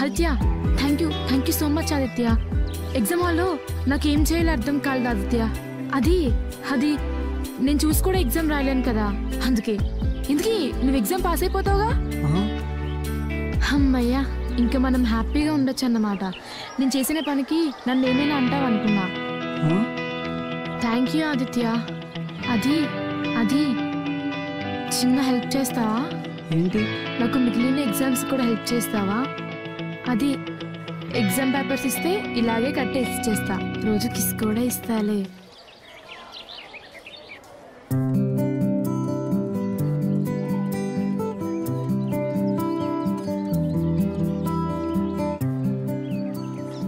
Aditya, thank you so much Aditya. Exam హాల్లో నాకేం చేయాలో అర్థం కాలేదు ఆదిత్య. అది నేను చూసి కూడా ఎగ్జామ్ రాయలేను కదా, అందుకే. ఇందుకే నువ్వు ఎగ్జామ్ పాస్ అయిపోతావుగా. అమ్మయ్యా, ఇంకా మనం హ్యాపీగా ఉండొచ్చు అన్నమాట. నేను చేసిన పనికి నన్ను ఏమైనా అంటావు అనుకున్నా. Thank you Aditya. అది చిన్న హెల్ప్ చేస్తావా? ఏంటి? నాకు మిగిలిన ఎగ్జామ్స్ కూడా హెల్ప్ చేస్తావా? అది ఎగ్జామ్ పేపర్స్ ఇస్తే ఇలాగే కట్టేసి ఇచ్చేస్తా. రోజు కిస్ కూడా ఇస్తాలే.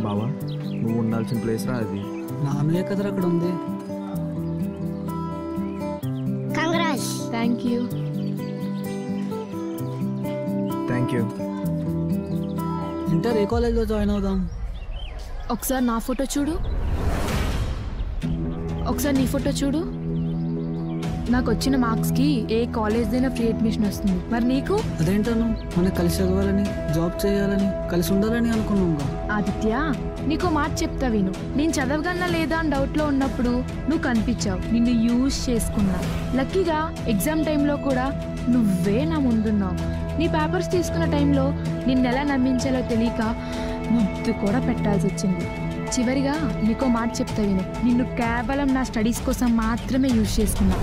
బావా, నువ్వు ఉండాల్సిన ప్లేస్ రా అది. నాన్నయ్య కదరా అక్కడ ఉంది. Thank you. ఇంటర్ ఏ కాలేజ్లో జాయిన్ అవుదాం? ఒకసారి నా ఫోటో చూడు, ఒకసారి నీ ఫోటో చూడు. నాకు వచ్చిన మార్క్స్కి ఏ కాలేజ్ అయినా ఫ్రీ అడ్మిషన్ వస్తుంది. మరి నీకు? అదేంటాను, మనకు కలిసి చదవాలని, జాబ్ చేయాలని, కలిసి ఉండాలని అనుకున్నాం. ఆదిత్య, నీకో మాట చెప్తా విను. నేను చదవగలనా లేదా అని డౌట్లో ఉన్నప్పుడు నువ్వు కనిపించావు, నిన్ను యూజ్ చేసుకున్నా. లక్కీగా ఎగ్జామ్ టైంలో కూడా నువ్వే నా ముందున్నావు. నీ పేపర్స్ తీసుకున్న టైంలో నిన్నెలా నమ్మించాలో తెలియక ముద్దు కూడా పెట్టాల్సి వచ్చింది. చివరిగా నీకో మాట చెప్తా విను. నిన్ను కేవలం నా స్టడీస్ కోసం మాత్రమే యూజ్ చేసుకున్నా.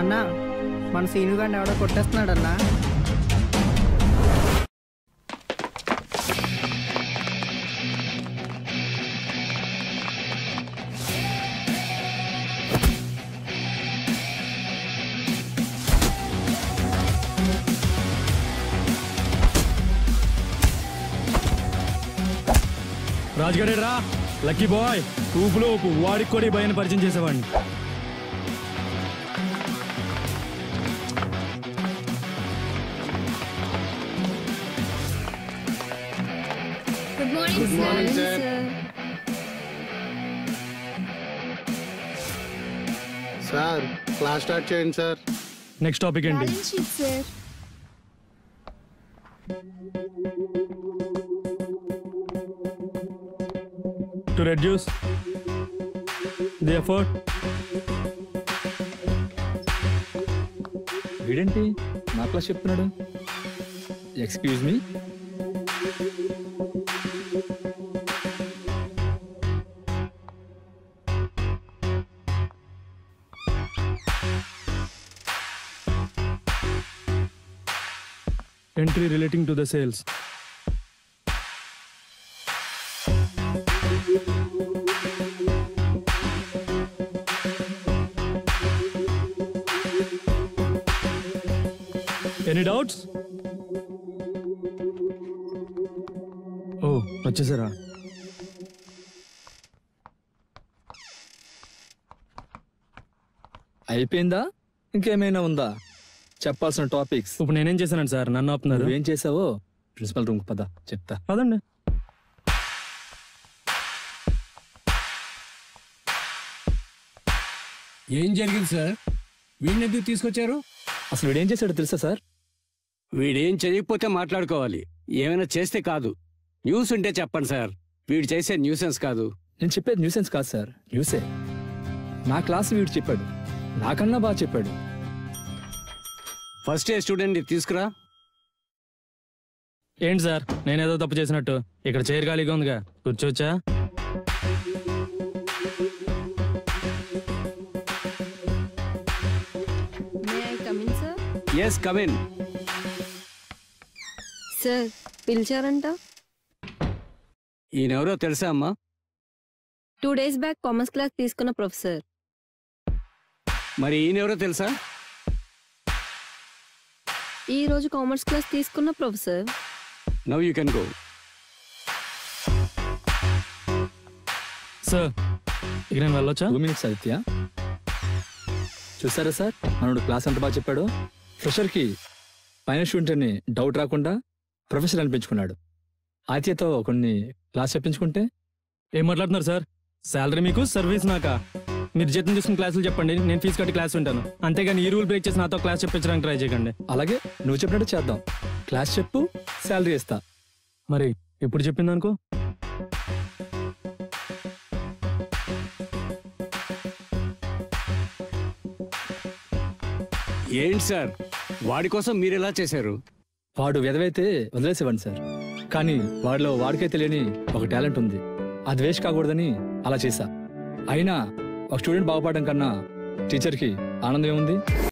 అన్నా, మన సీను గారిని ఎవడో కొట్టేస్తున్నాడు అన్నా. రాజుగారే రా, లక్కీ బాయ్. ఊపులో వాడికి కూడా భయాన్ని పరిచయం చేసేవాడిని. Good morning sir. Sir, class start చేయండి సార్. నెక్స్ట్ టాపిక్ ఏంటి? To reduce the effort. వీడేంటి నా క్లాస్ చెప్తున్నాడు? Excuse me. Entry relating to the sales. Any doubts? Oh, వచ్చేసారా? అయిపోయిందా? ఇంకేమైనా ఉందా చెప్పాల్సిన టాపిక్స్? ఇప్పుడు నేనేం చేశానండి సార్, నన్ను ఆపుతున్నారు. ఏం చేసావో ప్రిన్సిపల్ రూమ్ పద, చెప్తా. పదండి. ఏం జరిగింది సార్? వీడిని ఎందుకు తీసుకొచ్చారు? అసలు వీడేం చేశాడో తెలుసా సార్? వీడేం చేయకపోతే మాట్లాడుకోవాలి, ఏమైనా చేస్తే కాదు. న్యూస్ ఉంటే చెప్పండి సార్. వీడు చేసే న్యూసెన్స్ కాదు. నేను చెప్పేది న్యూసెన్స్ కాదు సార్, న్యూసే. నా క్లాస్ వీడు చెప్పాడు, నాకన్నా బాగా చెప్పాడు. ఫస్ట్ ఇయర్ స్టూడెంట్ తీసుకురా. ఏంటి సార్, నేనేదో తప్పు చేసినట్టు? ఇక్కడ చైర్ ఖాళీగా ఉందిగా, కూర్చోవచ్చా? Yes, come in. సార్, పిలిచారంట? ఈయనెవరో తెలుసా అమ్మా? 2 days బ్యాక్ కామర్స్ క్లాస్ తీసుకున్న ప్రొఫెసర్. మరి ఈయనెవరో తెలుసా? ఈ రోజు కామర్స్ క్లాస్ తీసుకున్న professor. Now you can go. Sir, ఇక నేను వెళ్ళొచ్చా? 2 minutes ఆదిత్య. చూసారా సార్, మనోడు క్లాస్ ఎంత బాగా చెప్పాడు. ఫ్రెషర్కి పైన స్టూడెంట్ని డౌట్ రాకుండా ప్రొఫెసర్ అనిపించుకున్నాడు. ఆదిత్యతో కొన్ని క్లాస్ చెప్పించుకుంటే. ఏం మాట్లాడుతున్నారు సార్? శాలరీ మీకు, సర్వీస్ నాకా? మీరు జీతం తీసుకుని క్లాసులు చెప్పండి, నేను ఫీజు కట్టి క్లాస్ ఉంటాను. అంతేగాని ఈ రూల్ బ్రేక్ చేసి నాతో క్లాస్ చెప్పించడానికి ట్రై చేయకండి. అలాగే నువ్వు చెప్పినట్టు చేద్దాం. క్లాస్ చెప్పు, శాలరీ ఇస్తా. మరి ఎప్పుడు చెప్పింది అనుకో. ఏంటి సార్, వాడి కోసం మీరు ఎలా చేశారు? వాడు విధవైతే వదిలేసేవాడిని సార్, కానీ వాడిలో వాడికే తెలియని ఒక టాలెంట్ ఉంది. అది వేస్ట్ కాకూడదని అలా చేశా. అయినా ఒక స్టూడెంట్ బాగుపడడం కన్నా టీచర్కి ఆనందం ఏముంది?